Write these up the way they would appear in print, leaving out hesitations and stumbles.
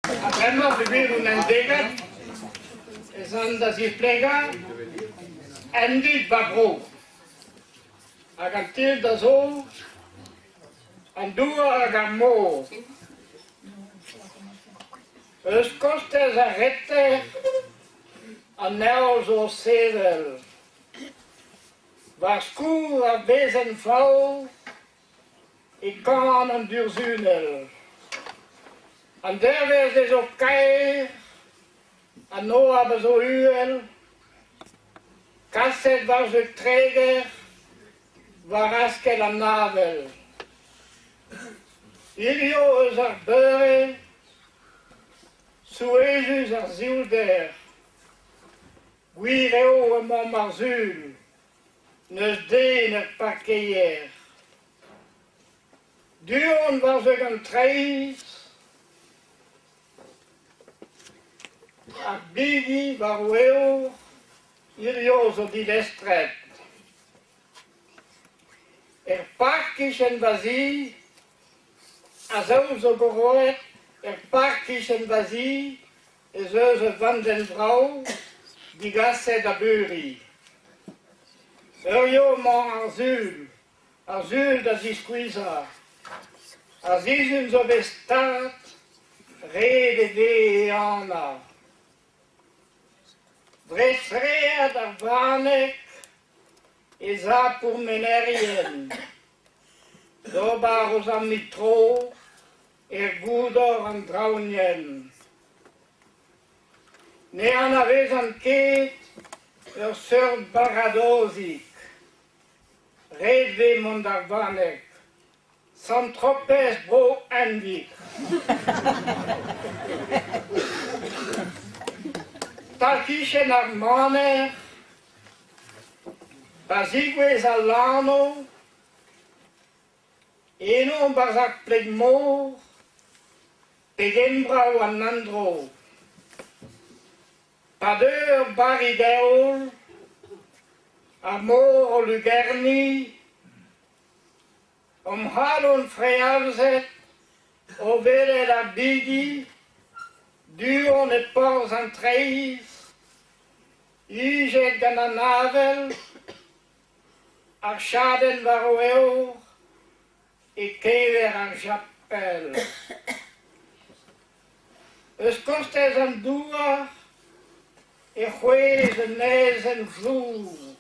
Abbiamo bevuto un'intera e sono andati a spiegare en dit babro. A cantil da zo, en dua a gammo. Es koste za rette, en nel zo sedel. Waar skoer a wezen flauw, ik kan een duurzunel. En der werd is ook keir, en no hebben zo uel. Kasset was de träger, waar askel am navel. Ilio is er beure, Suezus er zielder. Guireo en mon marzul, neus dener parkeer. Duon was ik een treis, a bigi varueo, Ilio zo die lestret. Parkisch en vasie, zo gehoord, parkisch en vasie, ze van den vrouw, die gasse da buri. Jo mon azul dat is squeeza. Azizun zo bestaat, rede de ana. Dresrea da vanek, is a pour menerien. Dobar os am mitro, guder an draunien. Ne an avez an ket, surt baradozik. Redve mont ar vanek, san tropez bro endik. Talkichen ar maner, Bazigwez al lano, eno barzak pleg mor, pegenbrau an nandro. Padeur barideol, a mor lugerni, halon frealzet, o vele la bigi, duon et porz an treis, iget gant an navel, ar chaden varoeo, e kever an chapel. Eus kostez an douar, e c'hwez en nez en vlour,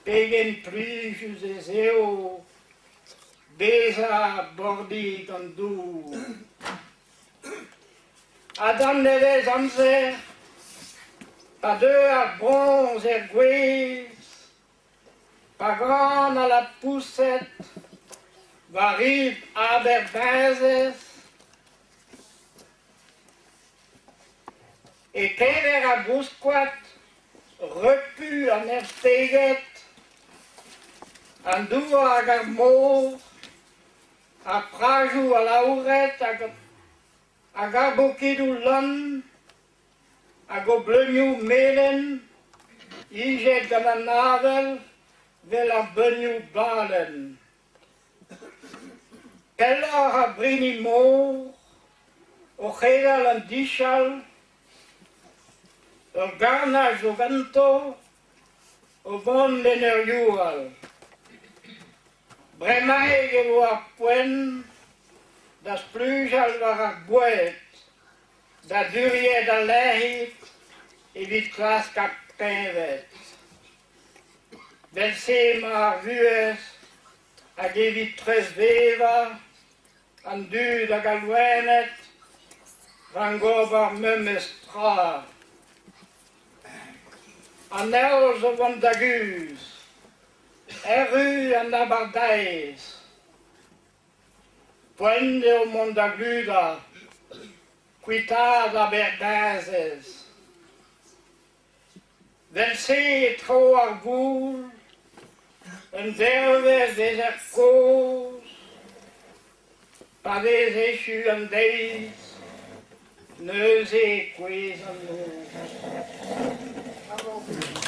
pegen plujus e zeo, beza bordig an dour. Adam nevez amzer, pa deux ar bronz gwez, pa gran a la pousset, va riv aber benzes, e kever a bouskoat, repu an er steget, an doua hag ar mor, a prajou a laouret hag ar bokidou lan, hag o bleuniou melen, iget gant an navel, vel ar beuniou balen. Keller a brini mor, o c'hedal an dichal, ur garnaj o vento, o vont den ur youal. Bremaeg e vo ar poen, das plujal war ar bouet, da duriet a lehit, evit klask ar penvet. Belse ma ar vuez, hag evit trez veva, an dud hag al loenet, van gob ar memes tra. An elz o vont da guz, eru an abardeiz, poende o mont da gluda, kuitad a berdazez. Velse e tro ar goul, un dervez des er koz, pa vez echu an deiz, neus e kwez an noz. Bravo.